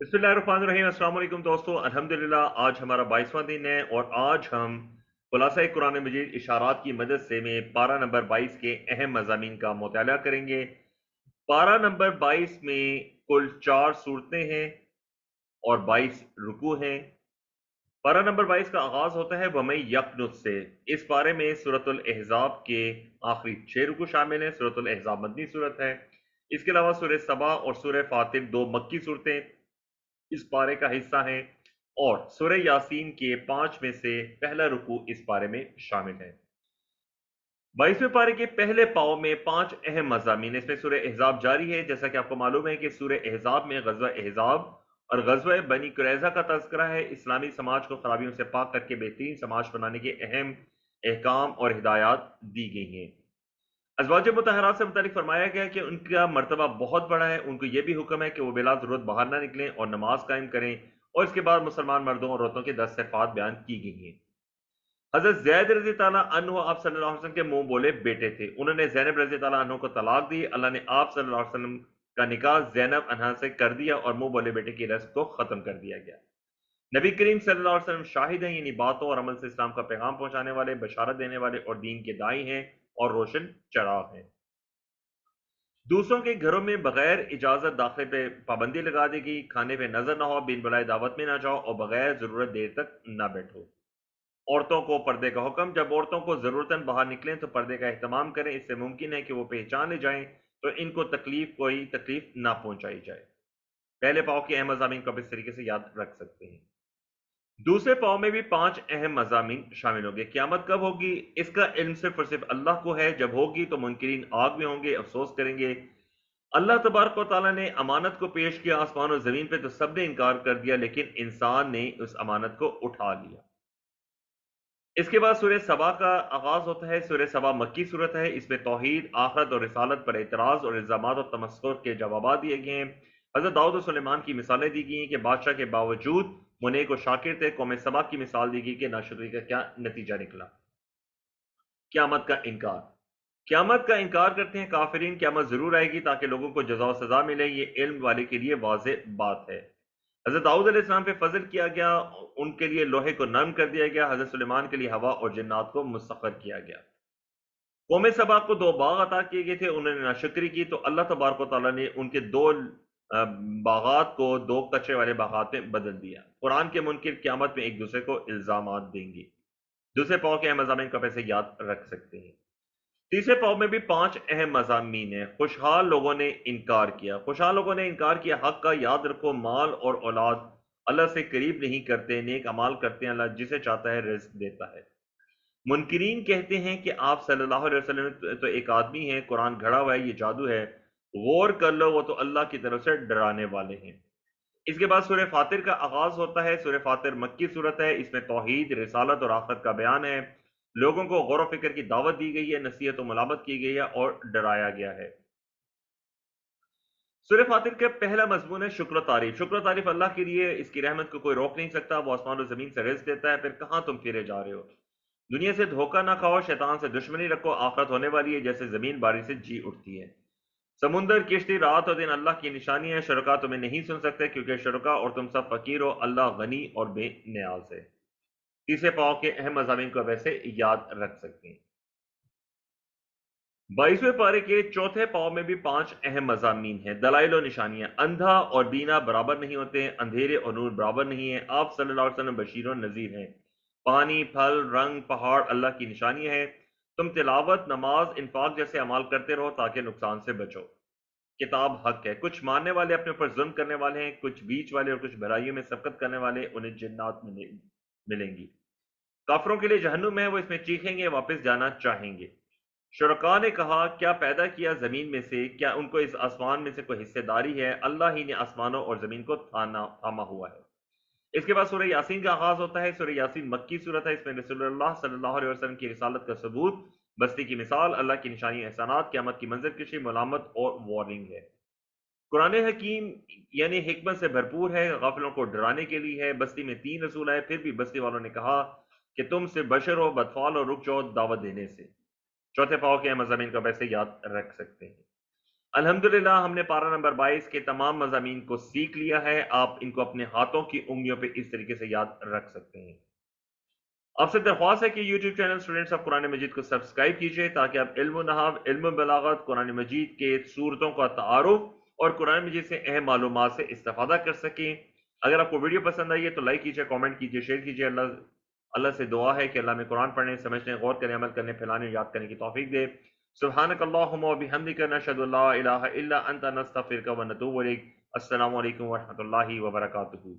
बिस्मिल्लाहिर्रहमानिर्रहीम। अस्सलाम वालेकुम दोस्तों, अल्हम्दुलिल्लाह आज हमारा 22वां दिन है और आज हम खुलासा कुरान मजीद इशारात की मदद से में पारा नंबर 22 के अहम मज़ामीन का मुताला करेंगे। पारा नंबर 22 में कुल 4 सूरतें हैं और 22 रुकू हैं। पारा नंबर 22 का आगाज होता है वमई यकनुत से। इस पारे में सूरतुल अहज़ाब के आखिरी 6 रुकू शामिल हैं। सूरतुल अहज़ाब मदनी सूरत है। इसके अलावा सूरह सबा और सूरह फातिर 2 मक्की सूरतें इस पारे का हिस्सा हैं और सूरह यासीन के 5 में से पहला रुकू इस पारे में शामिल है। 22वें पारे के पहले पाव में 5 अहम मज़ामीन, इसमें सूरह अहज़ाब जारी है। जैसा कि आपको मालूम है कि सूरह अहज़ाब में ग़ज़वा अहज़ाब और ग़ज़वा बनी कुरैज़ा का तज़किरा है। इस्लामी समाज को खराबियों से पाक करके बेहतरीन समाज बनाने के अहम अहकाम और हिदायत दी गई हैं। अज़वाज मुतहरात से मुतालिक फरमाया गया कि उनका मर्तबा बहुत बड़ा है। उनको यह भी हुक्म है कि वो बिला ज़रूरत बाहर ना निकलें और नमाज कायम करें। और इसके बाद मुसलमान मर्दों और औरतों के 10 सिफ़ात बयान की गई हैं। हज़रत ज़ैद रज़ी ताला अन्हु आप सल्लल्लाहु अलैहि वसल्लम के मुंह बोले बेटे थे। उन्होंने ज़ैनब रज़ी ताला अन्हु को तलाक दी। अल्लाह ने आप सल्लल्लाहु अलैहि वसल्लम का निकाह ज़ैनब अन्हा से कर दिया और मुंह बोले बेटे की रस्म को खत्म कर दिया गया। नबी करीम सल्लल्लाहु अलैहि वसल्लम शाहिद हैं, यानी बातों और अमल से इस्लाम का पैगाम पहुंचाने वाले, बशारत देने वाले और दीन के दाई हैं और रोशन चराग हैं। दूसरों के घरों में बगैर इजाजत दाखिले पे पाबंदी लगा दी गई। खाने पे नजर ना हो, बिन बुलाए दावत में ना जाओ और बगैर जरूरत देर तक ना बैठो। औरतों को पर्दे का हुक्म। जब औरतों को जरूरतन बाहर निकलें तो पर्दे का एहतमाम करें। इससे मुमकिन है कि वो पहचान ले जाएं तो इनको कोई तकलीफ ना पहुंचाई जाए। पहले पाव के अहम मज़ामीन को आप इस तरीके से याद रख सकते हैं। दूसरे पाव में भी 5 अहम मज़ामीन शामिल होंगे। क़यामत कब होगी इसका इल्म सिर्फ और सिर्फ अल्लाह को है। जब होगी तो मुनकिरीन आग में होंगे, अफसोस करेंगे। अल्लाह तबारक व तआला ने अमानत को पेश किया आसमान और जमीन पे, तो सबने इनकार कर दिया, लेकिन इंसान ने उस अमानत को उठा लिया। इसके बाद सूरह सबा का आगाज होता है। सूरह सबा मक्की सूरत है। इसमें तौहीद, आखरत और रिसालत पर एतराज और इल्जामात और तमस्खुर के जवाब दिए गए हैं। हजरत दाऊद और सुलेमान की मिसालें दी गई हैं कि बादशाह के बावजूद मुनेक और शाकिर थे। कौम सबा की मिसाल दी गई कि नाशुक्री का क्या नतीजा निकला। क्यामत का इनकार। क्यामत का इनकार करते हैं काफिरीन। क्यामत जरूर आएगी ताकि लोगों को जजा और सजा मिले, ये इल्म वाले के लिए वाज़ेह बात है। हजरत दाऊद अलैहिस्सलाम पे फजल किया गया, उनके लिए लोहे को नरम कर दिया गया। हजरत सुलेमान के लिए हवा और जन्नात को मुसख्खर किया गया। कौम सबा को 2 बाग अता किए गए थे, उन्होंने नाशुक्री की तो अल्लाह तबारक व तआला ने उनके 2 बागात को 2 कचरे वाले बागात में बदल दिया। कुरान के मुनकिर क्यामत में एक दूसरे को इल्जामात देंगे। दूसरे पाव के अहम मज़ामीन को आप ऐसे याद रख सकते हैं। तीसरे पाव में भी 5 अहम मज़ामीन हैं। खुशहाल लोगों ने इनकार किया। खुशहाल लोगों ने इनकार किया हक का। याद रखो, माल और औलाद अल्लाह से करीब नहीं करते, नेक अमाल करते हैं। अल्लाह जिसे चाहता है रिज़्क देता है। मुनकिरीन कहते हैं कि आप सल्लल्लाहु अलैहि वसल्लम तो एक आदमी है, कुरान घड़ा हुआ है, ये जादू है। गौर कर लो, वो तो अल्लाह की तरफ से डराने वाले हैं। इसके बाद सूरह फातिर का आगाज होता है। सूरह फातिर मक्की सूरत है। इसमें तौहीद, रिसालत और आखिरत का बयान है। लोगों को गौर व फिक्र की दावत दी गई है, नसीहत और मुलामत की गई है और डराया गया है। सूरह फातिर का पहला मजमून है शुक्र तारीफ। शुक्र तारीफ अल्लाह के लिए, इसकी रहमत को कोई रोक नहीं सकता। वो आसमान और जमीन से रिज़्क देता है। फिर कहां तुम फिरे जा रहे हो। दुनिया से धोखा ना खाओ, शैतान से दुश्मनी रखो। आखिरत होने वाली है जैसे जमीन बारिश से जी उठती है। समुंदर, किश्ती, रात और दिन अल्लाह की निशानी है। शुरका तुम्हें नहीं सुन सकते क्योंकि शुरका और तुम सब फकीर हो। अल्लाह गनी और बेनियाज है। तीसरे पाँव के अहम मज़ामीन को वैसे याद रख सकते हैं। 22वें पारे के चौथे पाव में भी 5 अहम मज़ामीन हैं। दलाइल और निशानियां। अंधा और बीना बराबर नहीं होते हैं, अंधेरे और नूर बराबर नहीं है। आप सल्लल्लाहु अलैहि वसल्लम बशीर और नज़ीर हैं। पानी, फल, रंग, पहाड़ अल्लाह की निशानी है। तुम तिलावत, नमाज, इन्फाक जैसे अमाल करते रहो ताकि नुकसान से बचो। किताब हक है। कुछ मानने वाले अपने ऊपर जुल्म करने वाले हैं, कुछ बीच वाले और कुछ भलाइयों में सबकत करने वाले, उन्हें जन्नात मिलेंगी। काफरों के लिए जहन्नुम है, वो इसमें चीखेंगे, वापस जाना चाहेंगे। शुरका ने कहा, क्या पैदा किया जमीन में से, क्या उनको इस आसमान में से कोई हिस्सेदारी है। अल्लाह ही ने आसमानों और जमीन को थामा हुआ है। इसके बाद सूरह यासीन का आगाज होता है। सूरह यासीन मक्की सूरत है। इसमें रसूलुल्लाह सल्लल्लाहु अलैहि वसल्लम की रिसालत का सबूत, बस्ती की मिसाल, अल्लाह की निशानी, एहसानात, क़यामत की मंजर कशी, मलामत और वार्निंग है। कुरान हकीम यानी हिकमत से भरपूर है, गाफिलों को डराने के लिए है। बस्ती में 3 रसूल आए, फिर भी बस्ती वालों ने कहा कि तुम से बशर हो, बदफाल और रुक जाओ दावत देने से। चौथे पाव के मज़ामीन का वैसे याद रख सकते हैं। अल्हम्दुलिल्लाह हमने पारा नंबर 22 के तमाम मज़ामीन को सीख लिया है। आप इनको अपने हाथों की उंगलियों पे इस तरीके से याद रख सकते हैं। आपसे दरख्वास्त है कि YouTube channel students of Quran Majeed को सब्सक्राइब कीजिए ताकि आप इल्म नहव, इल्म बलागत, कुरान मजीद के सूरतों का तारुफ और कुरान मजीद से अहम मालूमात से इस्तेफादा कर सकें। अगर आपको वीडियो पसंद आई है तो लाइक कीजिए, कमेंट कीजिए, शेयर कीजिए। अल्लाह से दुआ है कि अल्लाह में कुरान पढ़ने, समझने, गौर करने, अमल करने, फैलाने, याद करने की तौफीक दे। सुब्हानक अल्लाहुम्मा व बिहम्दिका नशहदु अल्ला इलाहा इल्ला अंता नस्तगफिरुका व नतूबु इलैक। अस्सलामु अलैकुम व रहमतुल्लाहि व बरकातुहू।